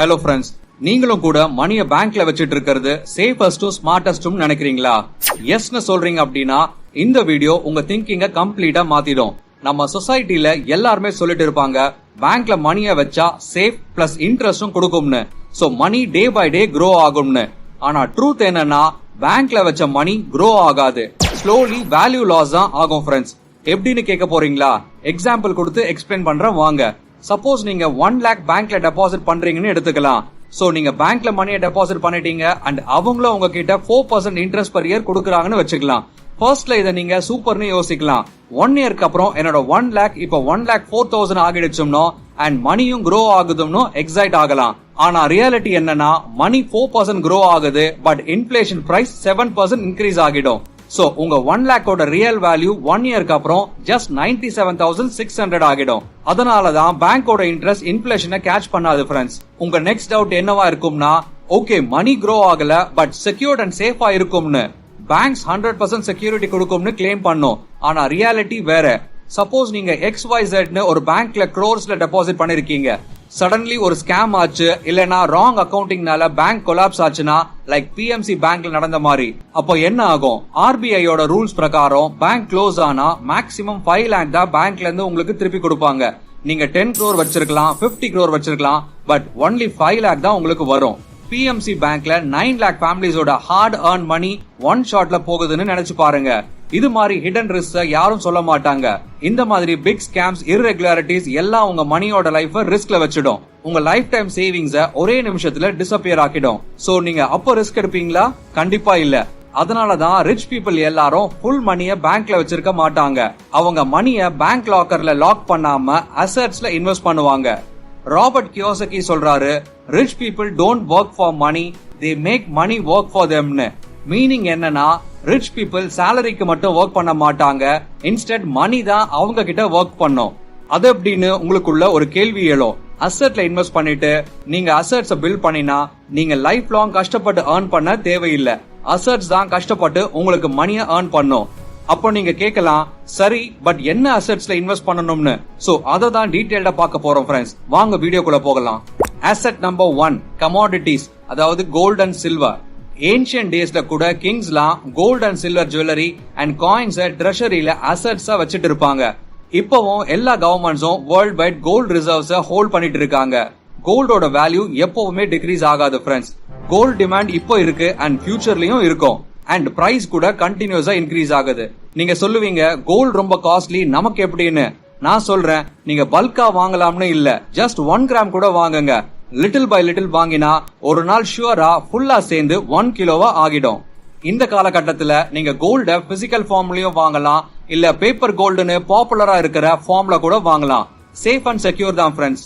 Hello friends, நீங்களும் கூட மணியை பேங்க்ல வச்சிட்டு இருக்கிறது சேஃபஸ்டும் ஸ்மார்டஸ்டும் நினைக்கிறீங்களா? எஸ்னு சொல்றீங்க அப்படின்னா இந்த வீடியோ உங்க திங்கிங்க கம்ப்ளீட்டா மாத்திடும். நம்ம சொசைட்டில எல்லாருமே சொல்லிட்டு இருப்பாங்க, பேங்க்ல மணியை வச்சா சேஃப் பிளஸ் இன்ட்ரெஸ்டும் கொடுக்கும்னு. So money day by day grow ஆகும்னு. ஆனா ட்ரூத் என்னன்னா, பேங்க்ல வச்ச மணி க்ரோ ஆகாது, ஸ்லோலி வேல்யூ லாஸ் தான் ஆகும் ஃப்ரெண்ட்ஸ். எப்படின்னு கேட்க போறீங்களா? எக்ஸாம்பிள் கொடுத்து எக்ஸ்பிளைன் பண்றேன் வாங்க. சப்போஸ் நீங்க 1 lakh பேங்க்ல டெபாசிட் பண்றீங்கன்னு எடுத்துக்கலாம். சோ நீங்க பேங்க்ல மணியை டெபாசிட் பண்ணிட்டீங்க அண்ட் அவங்களும் உங்ககிட்ட 4% இன்ட்ரெஸ்ட் per year கொடுக்கறாங்கன்னு வச்சுக்கலாம். ஃபர்ஸ்ட்ல இத நீங்க சூப்பர்னு யோசிக்கலாம். 1 இயர்க்கு அப்புறம் என்னோட 1 lakh இப்ப 1,04,000 ஆகிடுச்சும்னோ அண்ட் மணியும் க்ரோ ஆகுதும்னோ எக்ஸைட் ஆகலாம். ஆனா ரியாலிட்டி என்னன்னா, மணி 4% க்ரோ ஆகுது, பட் இன்ஃபிளேஷன் பிரைஸ் 7% இன்க்ரீஸ் ஆகிடும். சோ உங்க 1 lakh ஓட ரியல் வேல்யூ 1 இயர்க்கு அப்புறம் ஜஸ்ட் 97,600 ஆகிடும். அதனாலதான் பேங்கோட இன்ட்ரெஸ்ட் இன்ஃபிளேஷனை கேட்ச் பண்ணாது ஃப்ரெண்ட்ஸ். உங்க நெக்ஸ்ட் டவுட் என்னவா இருக்கும்னா, ஓகே மணி க்ரோ ஆகல பட் செக்யூர்ட் அண்ட் சேஃபா இருக்கும்னு. பேங்க்ஸ் 100% செக்யூரிட்டி கொடுக்கும்னு கிளைம் பண்ணும். ஆனா ரியாலிட்டி வேற. சப்போஸ் நீங்க XYZ ஒரு பேங்க்ல crores டெபாசிட் பண்ணிருக்கீங்க, சடன்லி ஒரு ஸ்கேம் ஆச்சு, இல்லனா ராங் அக்கவுண்டிங்னால பேங்க் கொலாப்ஸ் ஆச்சுன்னா, லைக் PMC பேங்க்ல நடந்த மாதிரி, அப்போ என்ன ஆகும்? RBI யோட ரூல்ஸ் பிரகாரம் பேங்க் க்ளோஸ் ஆனா மேக்ஸிமம் 5 lakh தான் பேங்க்ல இருந்து உங்களுக்கு திருப்பி கொடுப்பாங்க. நீங்க 10 crore வச்சிருக்கலாம், 50 crore வச்சிருக்கலாம், பட் ஒன்லி 5 lakh தான் உங்களுக்கு வரும். PMC பேங்க்ல 9 lakh ஃபேமிலிஸோட ஹார்ட் earn மணி ஒன் ஷாட்ல போகுதுன்னு நினைச்சு பாருங்க. இது மாதிரி ஹிடன் ரிஸ்க் யாரும் சொல்ல மாட்டாங்க. இந்த மாதிரி பிக் ஸ்கேம்ஸ், irregularities எல்லாம் உங்க மணியோட லைஃப ரிஸ்க்ல வச்சிடும். உங்க லைஃப் டைம் சேவிங்ஸ ஒரே நிமிஷத்துல டிஸப்பியர் ஆக்கிடும். சோ நீங்க அப்ப ரிஸ்க் எடுப்பீங்களா? கண்டிப்பா இல்ல. அதனாலதான் ரிச் பீப்புள் எல்லாரும் ஃபுல் மணிய பேங்க்ல வச்சிருக்க மாட்டாங்க. அவங்க மணிய பேங்க் லாக்கர்ல லாக் பண்ணாம அசெட்ஸ்ல இன்வெஸ்ட் பண்ணுவாங்க. ராபர்ட் கியோசகி சொல்றாரு, rich people don't work for money, they make money work for தெம்னு. மீனிங் என்னன்னா, ரிச் பீப்புள் சேலரிக்கு மட்டும் ஒர்க் பண்ண மாட்டாங்க, இன்ஸ்டெட் மணி தான் அவங்க கிட்ட ஒர்க் பண்ணும். அது எப்படின்னு உங்களுக்குள்ள ஒரு கேள்வி எழும். அசெட்ல இன்வெஸ்ட் பண்ணிட்டு நீங்க அசெட்ஸ் பில்ட் பண்ணினா நீங்க லைஃப் லாங் கஷ்டப்பட்டு ஏர்ன் பண்ண தேவையில்லை. அசெட்ஸ் தான் கஷ்டப்பட்டு உங்களுக்கு மணியை ஏர்ன் பண்ணும். அப்போ நீங்க கேட்கலாம், சரி பட் என்ன அசெட்ஸ்ல இன்வெஸ்ட் பண்ணணும்னு. சோ அதை தான் டீடைல்டா பார்க்க போறோம் ஃப்ரெண்ட்ஸ். வாங்க வீடியோக்குள்ள போகலாம். அசெட் நம்பர் 1, கமாடிட்டிஸ், அதாவது கோல்ட் அண்ட் சில்வர். ஏன்ஷியன்ட் டேஸ்ல கூட கிங்ஸ்லாம் gold and silver jewellery and coins ட்ரெஷரியில அசெட்ஸா வச்சிட்டு இருப்பாங்க. இப்பவும் எல்லா கவர்மெண்ட்ஸும் world wide gold reserves hold பண்ணிட்டு இருக்காங்க. கோல்டோட வேல்யூ எப்பவுமே டிக்ரீஸ் ஆகாது ஃப்ரெண்ட்ஸ். கோல்ட் டிமாண்ட் இப்போ இருக்கு அண்ட் ஃபியூச்சர்லயும் இருக்கும். அண்ட் பிரைஸ் கூட கண்டினியூஸா இன்க்ரீஸ் ஆகுது. நீங்க சொல்லுவீங்க, கோல்ட் ரொம்ப காஸ்ட்லி, நமக்கு எப்படின்னு. நான் சொல்றேன், நீங்க பல்கா வாங்கலாம்னு இல்ல, ஜஸ்ட் 1 gram கூட வாங்குங்க. லிட்டில் பை லிட்டில் வாங்கினா ஒரு நாள் ஷுவரா ஃபுல்லா சேர்ந்து 1 கிலோவா ஆகிடும். இந்த காலகட்டத்துல நீங்க கோல்ட பிசிக்கல் ஃபார்ம்லயும் வாங்கலாம், இல்ல பேப்பர் கோல்டுன்னு பாப்புலரா இருக்கிற ஃபார்ம்ல கூட வாங்கலாம். சேஃப் அண்ட் செக்யூர் தான் friends.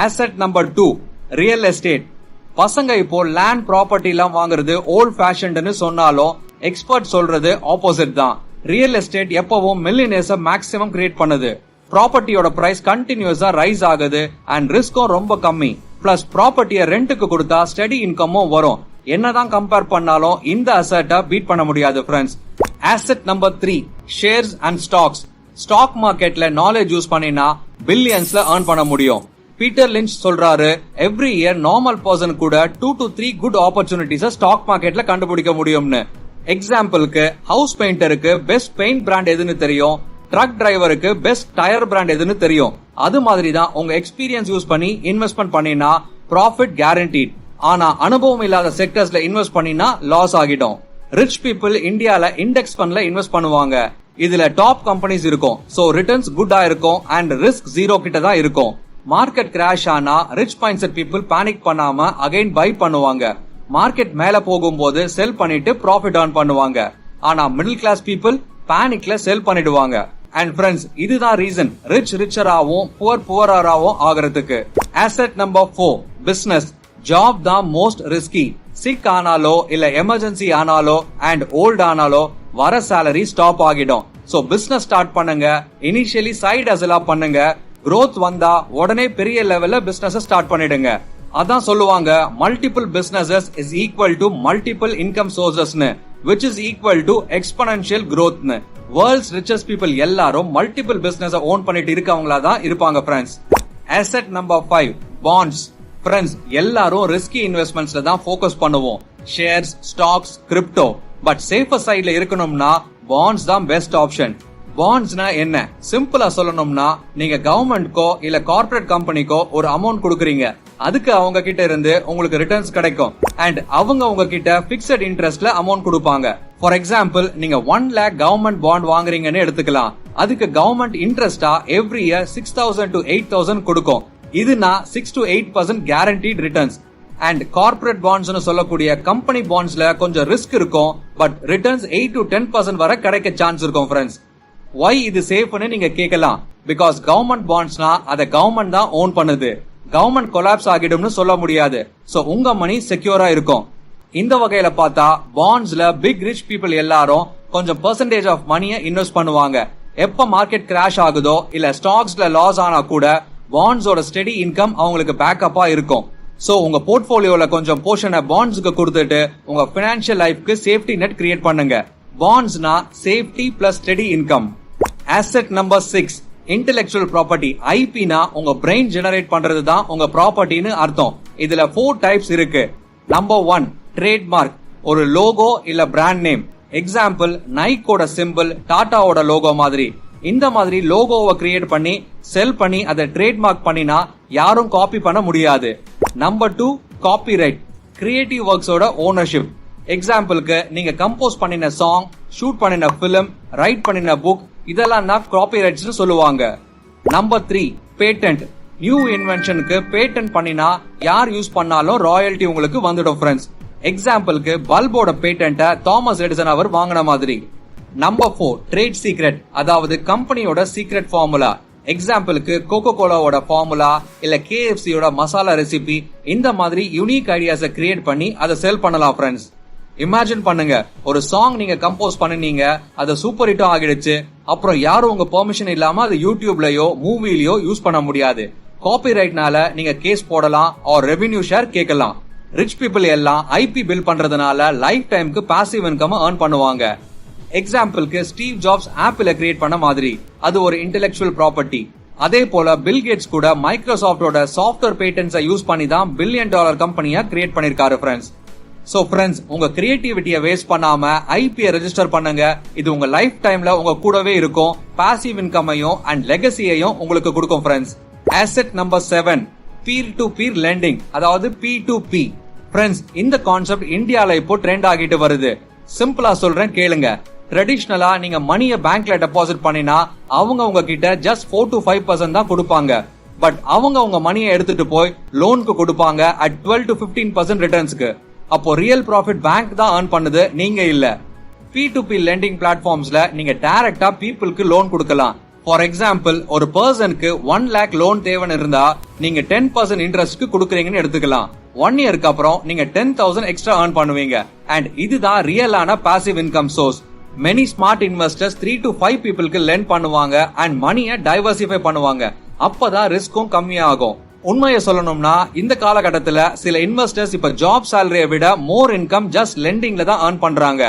Asset number 2, real estate. பசங்க இப்போ லேண்ட் ப்ராப்பர்ட்டி எல்லாம் வாங்குறது ஓல்ட் ஃபேஷன்ட்னு சொன்னாலும் எக்ஸ்பர்ட் சொல்றது ஆப்போசிட் தான். ரியல் எஸ்டேட் எப்பவும் மில்லியனர்ஸ மேக்ஸிமம் கிரியேட் பண்ணுது. ப்ராப்பர்ட்டியோட பிரைஸ் கண்டினியூஸா ரைஸ் ஆகுது அண்ட் ரிஸ்க்கும் ரொம்ப கம்மி. பிளஸ் ப்ராப்பர்ட்டியை ரெண்டுக்கு கொடுத்தா ஸ்டடி இன்கமும் வரும். என்னதான் கம்பேர் பண்ணாலும் இந்த அசெட்டை பீட் பண்ண முடியாது friends. Asset number 3, shares and stocks. Stock மார்க்கெட்ல நாலேஜ் யூஸ் பண்ணினா பில்லியன்ஸ்ல earn பண்ண முடியும். பீட்டர் லிஞ்ச் சொல்றாரு, எவ்ரி இயர் நார்மல் பர்சன் கூட 2 to 3 குட் ஆப்பர்ச்சுனிட்டிஸ் ஸ்டாக் மார்க்கெட்ல கண்டுபிடிக்க முடியும்னு. எக்ஸாம்பிளுக்கு, ஹவுஸ் பெயிண்டருக்கு பெஸ்ட் பெயிண்ட் பிராண்ட் எதுன்னு தெரியும், ட்ரக் டிரைவருக்கு பெஸ்ட் டயர் பிராண்ட் எதுன்னு தெரியும். அது மாதிரி தான் உங்க எக்ஸ்பீரியன்ஸ் யூஸ் பண்ணி இன்வெஸ்ட்மெண்ட் பண்ணினா ப்ராஃபிட் கேரண்டீட். ஆனா அனுபவம் இல்லாத செக்டர்ஸ்ல இன்வெஸ்ட் பண்ணினா லாஸ் ஆகிடும். ரிச் பீப்புள் இந்தியால இண்டெக்ஸ் ஃபண்ட்ல இன்வெஸ்ட் பண்ணுவாங்க. இதுல டாப் கம்பெனிஸ் இருக்கும், சோ ரிட்டர்ன்ஸ் குட்டா இருக்கும் அண்ட் ரிஸ்க் 0 கிட்ட தான் இருக்கும். மார்க்கெட் கிராஷ் ஆனா ரிச் மைண்ட்செட் பீப்புள் பேனிக் பண்ணாம அகைன் பை பண்ணுவாங்க. மார்க்கெட் மேல போகும்போது செல் பண்ணிட்டு ப்ராஃபிட் earn பண்ணுவாங்க. ஆனா மிடில் கிளாஸ் பீப்புள் பேனிக்ல செல் பண்ணிடுவாங்க. அண்ட் ஃப்ரெண்ட்ஸ், இதுதான் ரீசன் ரிச் ரிச்சராவும் புவர் புவராவும் ஆகிறதுக்கு. Asset number 4, business. ஜாப் தான் மோஸ்ட் ரிஸ்கி. சிக் ஆனாலோ இல்ல எமர்ஜென்சி ஆனாலோ அண்ட் ஓல்ட் ஆனாலோ வர சேலரி ஸ்டாப் ஆகிடும். சோ பிசினஸ் ஸ்டார்ட் பண்ணுங்க. இனிஷியலி சைடு ஹஸலா பண்ணுங்க. growth வந்தா உடனே பெரிய லெவல்ல பிசினஸ் ஸ்டார்ட் பண்ணிடுங்க. அதான் சொல்லுவாங்க, multiple businesses is equal to multiple income சோர்சஸ்னு, which is equal to exponential growth னு. வேர்ல்ட்ஸ் ரிச்சஸ்ட் பீப்புள் எல்லாரும் மல்டிபிள் பிசினஸ் ஓன் பண்ணிட்டு இருக்கவங்களா தான் இருப்பாங்க friends. Asset number 5, bonds. Friends, எல்லாரும் ரிஸ்கி இன்வெஸ்ட்மெண்ட்ஸ்ல தான் ஃபோக்கஸ் பண்ணுவோம். Shares, stocks, crypto. But safer சைடுல இருக்கணும்னா பாண்ட்ஸ் தான் பெஸ்ட் ஆப்ஷன். பாண்ட்ஸ்னா என்ன? சிம்பிளா சொல்லணும்னா, நீங்க கவர்மெண்ட்க்கோ இல்ல கார்ப்பரேட் கம்பெனிக்கோ ஒரு அமௌண்ட் கொடுக்குறீங்க. அதுக்கு அவங்க கிட்ட இருந்து உங்களுக்கு ரிட்டர்ன்ஸ் கிடைக்கும். அண்ட் அவங்க உங்ககிட்ட பிக்ஸட் இன்ட்ரெஸ்ட்ல அமௌண்ட் கொடுப்பாங்க. ஃபார் எக்ஸாம்பிள், நீங்க 1 lakh கவர்மெண்ட் பாண்ட் வாங்குறீங்கன்னு எடுத்துக்கலாம். அதுக்கு கவர்மெண்ட் இன்ட்ரெஸ்டா எவ்ரி இயர் 6,000 to 8,000 கொடுக்கும். இதுனா 6 to 8% guaranteed returns. And corporate பாண்ட்ஸ்னு சொல்லக்கூடிய கம்பெனி பாண்ட்ஸ்ல கொஞ்சம் ரிஸ்க் இருக்கும். பட் ரிட்டர்ன்ஸ் 8 to 10% வரை கிடைக்க சான்ஸ் இருக்கும். ஃப்ரெண்ட்ஸ், why இது சேஃப்னு நீங்க கேட்கலாம். பிகாஸ் கவர்மெண்ட் பாண்ட்ஸ்னா அதை கவர்மெண்ட் தான் ஓன் பண்ணுது. கவர்மெண்ட் கொலாப்ஸ் ஆகிடும்னு சொல்ல முடியாது. சோ உங்க மணி செக்யூரா இருக்கும். இந்த வகையில பார்த்தா பாண்ட்ஸ்ல பிக் ரிச் பீப்புள் எல்லாரும் கொஞ்சம் பெர்சன்டேஜ் ஆஃப் மணியை இன்வெஸ்ட் பண்ணுவாங்க. எப்ப மார்க்கெட் கிராஷ் ஆகுதோ இல்ல ஸ்டாக்ஸ்ல லாஸ் ஆனா கூட பாண்ட்ஸோட ஸ்டெடி இன்கம் அவங்களுக்கு பேக்கப்பா இருக்கும். சோ உங்க போர்ட்போலியோல கொஞ்சம் போர்ஷனை பாண்ட்ஸ்க்கு கொடுத்துட்டு உங்க பினான்சியல் லைஃப்க்கு சேஃப்டி நெட் கிரியேட் பண்ணுங்க. பாண்ட்ஸ்னா safety plus steady income. Asset number 6, intellectual property. ஐபினா உங்க பிரெயின் ஜெனரேட் பண்றது தான் உங்க ப்ராப்பர்ட்டின்னு அர்த்தம். இதுல 4 டைப்ஸ் இருக்கு. Number 1, trademark. ஒரு லோகோ இல்ல பிராண்ட் நேம். எக்ஸாம்பிள், நைக்கோட சிம்பிள் டாடாவோட லோகோ மாதிரி. இந்த மாதிரி லோகோவை கிரியேட் பண்ணி செல் பண்ணி அதை ட்ரேட்மார்க் பண்ணினா யாரும் காப்பி பண்ண முடியாது. Number 2, copyright. கிரியேட்டிவ் ஒர்க்ஸோட ஓனர்ஷிப். எக்ஸாம்பிளுக்கு, நீங்க கம்போஸ் பண்ணின சாங், ஷூட் பண்ணின பிலிம், ரைட் பண்ணின புக், இதெல்லாம் தான் காப்பிரைட்ஸ் சொல்லுவாங்க. Number 3, patent. நியூ இன்வென்ஷனுக்கு பேட்டன்ட் பண்ணினா யார் யூஸ் பண்ணாலும் ராயல்டி உங்களுக்கு வந்துடும். ஃப்ரெண்ட்ஸ், எக்ஸாம்பிளுக்கு பல்போட பேட்டன்ட்ட தாமஸ் எடிசன் அவர் வாங்கின மாதிரி. Number 4, trade secret. அதாவது கம்பெனியோட சீக்ரெட் ஃபார்முலா. எக்ஸாம்பிளுக்கு கோகோ கோலாவோட ஃபார்முலா இல்ல KFCயோட மசாலா ரெசிபி. இந்த மாதிரி யூனிக் ஐடியாஸை கிரியேட் பண்ணி அதை செல் பண்ணலாம். ஃப்ரெண்ட்ஸ், இமேஜின் பண்ணுங்க, ஒரு சாங் நீங்க கம்போஸ் பண்ணினீங்க, அது சூப்பர் ஹிட்டும் ஆகிடுச்சு. அப்புறம் யாரும் உங்க பெர்மிஷன் இல்லாம அது யூடியூப்லயோ மூவிலயோ யூஸ் பண்ண முடியாது. காப்பிரைட்னால நீங்க கேஸ் போடலாம் ஆர் ரெவென்யூ ஷேர் கேட்கலாம். ரிச் பீப்புள் எல்லாம் ஐபி பில் பண்றதுனால லைஃப் டைம்க்கு பாசிவ் இன்கம் ஏர்ன் பண்ணுவாங்க. எக்ஸாம்பிளுக்கு, ஸ்டீவ் ஜாப்ஸ் ஆப்பிள கிரியேட் பண்ண மாதிரி. அது ஒரு இன்டெலெக்சுவல் ப்ராப்பர்ட்டி. அதே போல பில் கேட்ஸ் கூட மைக்ரோசாஃப்டோட சாஃப்ட்வேர் பேட்டன்ட்ஸை யூஸ் பண்ணி தான் $1 billion கம்பெனியா கிரியேட் பண்ணிருக்காரு. ஃப்ரெண்ட்ஸ், சோ ஃப்ரெண்ட்ஸ், உங்க கிரியேட்டிவிட்டியை வேஸ்ட் பண்ணாம ஐபியை ரெஜிஸ்டர் பண்ணுங்க. இது உங்க லைஃப் டைம்ல உங்க கூடவே இருக்கும். பாசிவ் இன்கமையும் அண்ட் லெகசியையும் உங்களுக்கு கொடுக்கும். Friends, asset number 7, peer to peer lending, அதாவது P2P. ஃப்ரெண்ட்ஸ், இந்த கான்செப்ட் இந்தியால இப்போ ட்ரெண்ட் ஆகிட்டு வருது. சிம்பிளா சொல்றேன் கேளுங்க. ட்ரெடிஷனலா நீங்க மணியை பேங்க்ல டெபாசிட் பண்ணினா அவங்க உங்ககிட்ட ஜஸ்ட் 4 to 5% தான் கொடுப்பாங்க. பட் அவங்க உங்க மணியை எடுத்துட்டு போய் லோனுக்கு கொடுப்பாங்க at 12 to 15% ரிட்டர்ன்ஸ்க்கு. அப்போ ரியல் ப்ராஃபிட் பேங்க் தான் earn பண்ணுது, நீங்க இல்ல. P2P lending platformsல நீங்க டைரக்டா பீப்புளுக்கு லோன் கொடுக்கலாம். ஃபார் எக்ஸாம்பிள், ஒரு பர்சனுக்கு 1 lakh லோன் தேவைன்னு இருந்தா நீங்க 10% இன்ட்ரெஸ்ட்க்கு கொடுக்குறீங்கன்னு எடுத்துக்கலாம். 1 இயருக்கு அப்புறம் நீங்க 10,000 எக்ஸ்ட்ரா earn பண்ணுவீங்க. அண்ட் இதுதான் ரியலான passive income source. Many smart investors 3 to 5 பீப்புளுக்கு லெண்ட் பண்ணுவாங்க அண்ட் மணியை டைவர்சிஃபை பண்ணுவாங்க. அப்பதான் ரிஸ்க்கும் கம்மியாகும். உண்மையை சொல்லணும்னா, இந்த காலகட்டத்துல சில இன்வெஸ்டர்ஸ் இப்ப ஜாப் சேலரியை விட மோர் இன்கம் ஜஸ்ட் லெண்டிங்ல தான் earn பண்றாங்க.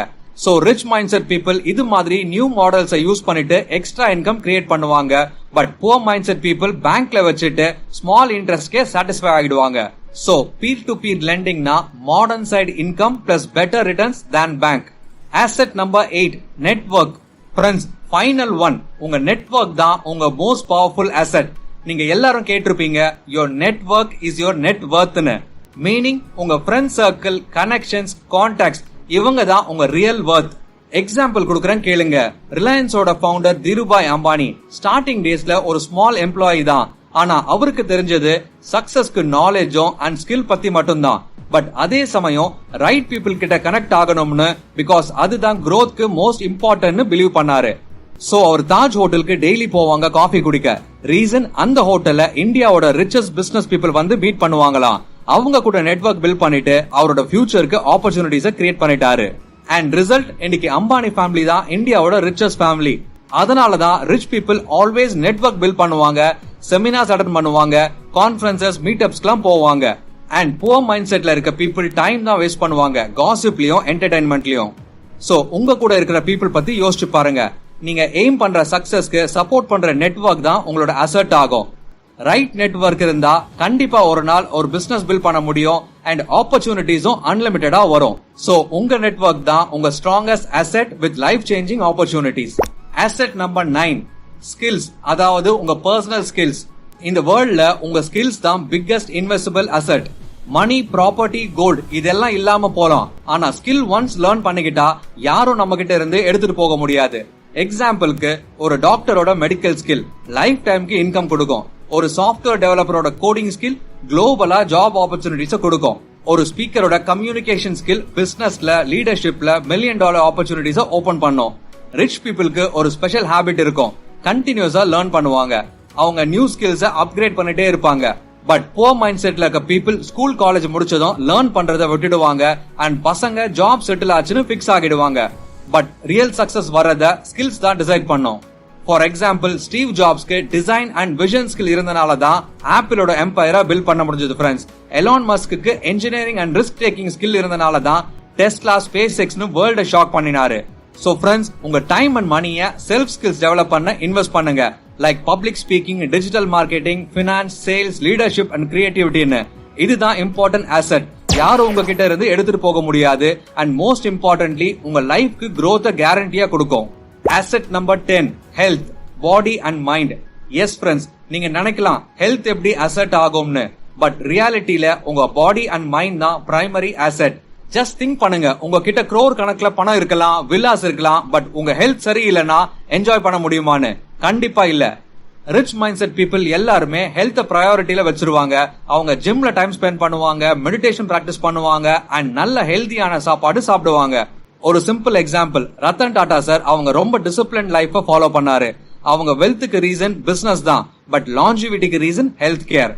So rich mindset people இது மாதிரி நியூ மாடல்ஸை யூஸ் பண்ணிட்டு எக்ஸ்ட்ரா இன்கம் கிரியேட் பண்ணுவாங்க. But poor mind set people பேங்க்ல வச்சுட்டு ஸ்மால் இன்ட்ரெஸ்ட்கே சாட்டிஸ்ஃபை ஆகிடுவாங்க. So beer to beer லெண்டிங்னா modern side income plus better returns than bank. Asset number 8, network. Friends, final one, உங்க network தான் உங்க most powerful asset. நீங்க எல்லாரும் கேட்டிருப்பீங்க, your network is your net வர்த்னு. Meaning, உங்க ஃப்ரெண்ட் சர்க்கிள், கனெக்ஷன்ஸ், கான்டாக்ட்ஸ் இவங்க தான் உங்க ரியல் வர்த். எக்ஸாம்பிள் கொடுக்குறேன் கேளுங்க. ரிலையன்ஸோட ஃபவுண்டர் திருபாய் அம்பானி ஸ்டார்டிங் டேஸ்ல ஒரு ஸ்மால் எம்ப்ளாயி தான். ஆனா அவருக்கு தெரிஞ்சது சக்சஸ்க்கு நாலேஜும் அண்ட் ஸ்கில் பத்தி மட்டும்தான். பட் அதே சமயம் ரைட் பீப்புள் கிட்ட கனெக்ட் ஆகணும்னு, பிகாஸ் அதுதான் growthக்கு மோஸ்ட் இம்பார்ட்டன்ட்னு பிலீவ் பண்ணாரு. சோ அவர் தாஜ் ஹோட்டலுக்கு டெய்லி போவாங்க காஃபி குடிக்க. ரீசன், அந்த ஹோட்டல்ல இந்தியாவோட ரிச்சஸ்ட் பிசினஸ் பீப்புள் வந்து மீட் பண்ணுவாங்களாம். அவங்க கூட நெட்வொர்க் பில்ட் பண்ணிட்டு அவரோட ஃபியூச்சருக்கு ஆப்பர்ச்சுனிட்டிஸை கிரியேட் பண்ணிட்டாரு. அண்ட் ரிசல்ட், இன்னைக்கு அம்பானி ஃபேமிலி தான் இந்தியாவோட ரிச்சஸ்ட் ஃபேமிலி. அதனாலதான் rich people always network build பண்ணுவாங்க, செமினார்ஸ் அட்டெண்ட் பண்ணுவாங்க, கான்ஃபரன்சஸ், மீட்டப்ஸ்க்குலாம் போவாங்க. அண்ட் புவர் மைண்ட் செட்ல இருக்க பீப்புள் டைம் தான் வேஸ்ட் பண்ணுவாங்க காசிப்லயும் என்டர்டைன்மெண்ட்லயும். சோ உங்க கூட இருக்கிற பீப்புள் பத்தி யோசிச்சு பாருங்க. நீங்க எய்ம் பண்ற சக்சஸ்க்கு சப்போர்ட் பண்ற நெட்வொர்க் தான் உங்களோட அசெட் ஆகும். ரைட் நெட்வொர்க் இருந்தா கண்டிப்பா ஒரு நாள் ஒரு பிசினஸ் பில்ட் பண்ண முடியும் அண்ட் ஆப்பர்ச்சுனிட்டிஸும் அன்லிமிட்டடா வரும். சோ உங்க நெட்வொர்க் தான் உங்க strongest asset with life changing opportunities. Asset number 9, skills, அதாவது உங்க பர்சனல் ஸ்கில்ஸ். இந்த வேர்ல்ட்ல உங்க ஸ்கில்ஸ் தான் பிக்கெஸ்ட் இன்வெஸ்டபிள் அசெட். மணி, ப்ராப்பர்ட்டி, கோல்ட் இதெல்லாம் இல்லாம போலாம், ஆனா ஸ்கில் ஒன்ஸ் லேர்ன் பண்ணிக்கிட்டா யாரும் நம்ம கிட்ட இருந்து எடுத்துட்டு போக முடியாது. எக்ஸாம்பிளுக்கு ஒரு டாக்டரோட மெடிக்கல் ஸ்கில் லைஃப் டைம்க்கு இன்கம் கொடுக்கும். ஒரு சாஃப்ட்வேர் டெவலப்பரோட கோடிங் ஸ்கில் குளோபலா ஜாப் ஆப்பர்ச்சுனிட்டிஸ் கொடுக்கும். ஒரு ஸ்பீக்கரோட கம்யூனிகேஷன் ஸ்கில் பிசினஸ்ல, லீடர்ஷிப்ல $1 million ஆப்பர்ச்சுனிட்டிஸ் ஓபன் பண்ணும். ரிச் பீப்புளுக்கு ஒரு ஸ்பெஷல் ஹாபிட் இருக்கும், கண்டினியூஸா லேர்ன் பண்ணுவாங்க. அவங்க நியூ ஸ்கில்ஸ அப்கிரேட் பண்ணிட்டே இருப்பாங்க. பட் புவர் மைண்ட் செட்ல இருக்க பீப்புள் ஸ்கூல், காலேஜ் முடிச்சதும் லேர்ன் பண்றதை விட்டுடுவாங்க அண்ட் பசங்க ஜாப் செட்டில் ஆச்சுன்னு பிக்ஸ் ஆகிடுவாங்க. பட் ரியல் சக்சஸ் வர்றத ஸ்கில்ஸ் தான் டிசைட் பண்ணும். ஃபார் எக்ஸாம்பிள், ஸ்டீவ் ஜாப்ஸ்க்கு டிசைன் அண்ட் விஷன் ஸ்கில் இருந்தனால தான் ஆப்பிளோட எம்பையரை பில்ட் பண்ண முடிஞ்சது ஃப்ரெண்ட்ஸ். எலான் மஸ்க்கு engineering and risk taking skill இருந்தனால தான் டெஸ்லா, ஸ்பேஸ் எக்ஸ்னு வேர்ல்ட ஷாக் பண்ணினாரு. சோ ஃப்ரெண்ட்ஸ், உங்க டைம் அண்ட் மணியை செல்ஃப் ஸ்கில்ஸ் டெவலப் பண்ண இன்வெஸ்ட் பண்ணுங்க. Like public speaking, digital marketing, finance, sales, leadership and கிரியேட்டிவிட்டின்னு. இதுதான் இம்பார்ட்டன்ட் அசெட். யாரும் உங்ககிட்ட இருந்து எடுத்துட்டு போக முடியாது அண்ட் மோஸ்ட் இம்பார்ட்டன்ட்லி உங்க லைஃப்க்கு growth கேரண்டியா கொடுக்கும். Asset number 10, health, body and mind. S friends, நீங்க நினைக்கலாம் ஹெல்த் எப்படி அசெட் ஆகும்னு, பட் ரியாலிட்டியில உங்க பாடி அண்ட் மைண்ட் தான் பிரைமரி அசெட். ஜஸ்ட் திங்க் பண்ணுங்க, உங்ககிட்ட crore கணக்குல பணம் இருக்கலாம், வில்லாஸ் இருக்கலாம், பட் உங்க ஹெல்த் சரியில்லைன்னா என்ஜாய் பண்ண முடியுமான்னு? கண்டிப்பா இல்ல. ரிச் மைண்ட் செட் பீப்புள் எல்லாருமே ஹெல்த் பிரையாரிட்டியில வச்சிருவாங்க. அவங்க ஜிம்ல டைம் ஸ்பெண்ட் பண்ணுவாங்க, மெடிடேஷன் பிராக்டிஸ் பண்ணுவாங்க அண்ட் நல்ல ஹெல்தியான சாப்பாடு சாப்பிடுவாங்க. ஒரு simple example, Ratan Tata sir அவங்க ரொம்ப டிசிப்ளின் லைஃப ஃபாலோ பண்ணாரு. அவங்க வெல்த்துக்கு ரீசன் பிசினஸ் தான், பட் லாஞ்சிவிட்டிக்கு reason health care.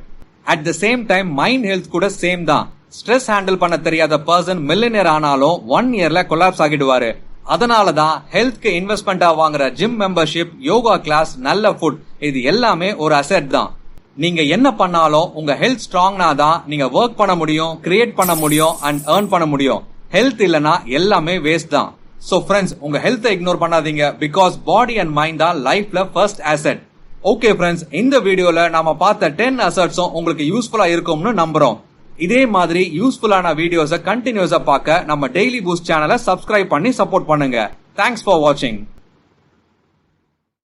At the same time mind health கூட சேம் தான். ஸ்ட்ரெஸ் ஹேண்டில் பண்ண தெரியாத பர்சன் மில்லியனர் ஆனாலும் 1 yearல கொலாப்ஸ் ஆகிடுவாரு. அதனாலதான் ஹெல்த்க்கு இன்வெஸ்ட்மெண்டா வாங்குற ஜிம் மெம்பர்ஷிப், யோகா கிளாஸ், நல்ல ஃபுட் இது எல்லாமே ஒரு அசெட் தான். நீங்க என்ன பண்ணாலும் உங்க ஹெல்த் ஸ்ட்ராங்னா தான் நீங்க ஒர்க் பண்ண முடியும், கிரியேட் பண்ண முடியும் அண்ட் ஏர்ன் பண்ண முடியும். ஹெல்த் இல்லனா எல்லாமே வேஸ்ட் தான். சோ ஃப்ரெண்ட்ஸ், உங்க ஹெல்த்தை இக்னோர் பண்ணாதீங்க, பிகாஸ் பாடி அண்ட் மைண்ட் தான் லைஃப்ல ஃபர்ஸ்ட் அசெட். ஓகே ஃப்ரெண்ட்ஸ், இந்த வீடியோல நாம பார்த்த 10 அசெட்ஸும் உங்களுக்கு யூஸ்ஃபுல்லா இருக்கும்னு நம்புறோம். இதே மாதிரி யூஸ்ஃபுல்லான வீடியோஸை கண்டினியூஸா பார்க்க நம்ம டெய்லி பூஸ்ட் சேனலை சப்ஸ்கிரைப் பண்ணி சப்போர்ட் பண்ணுங்க. தேங்க்ஸ் ஃபார் வாட்சிங்.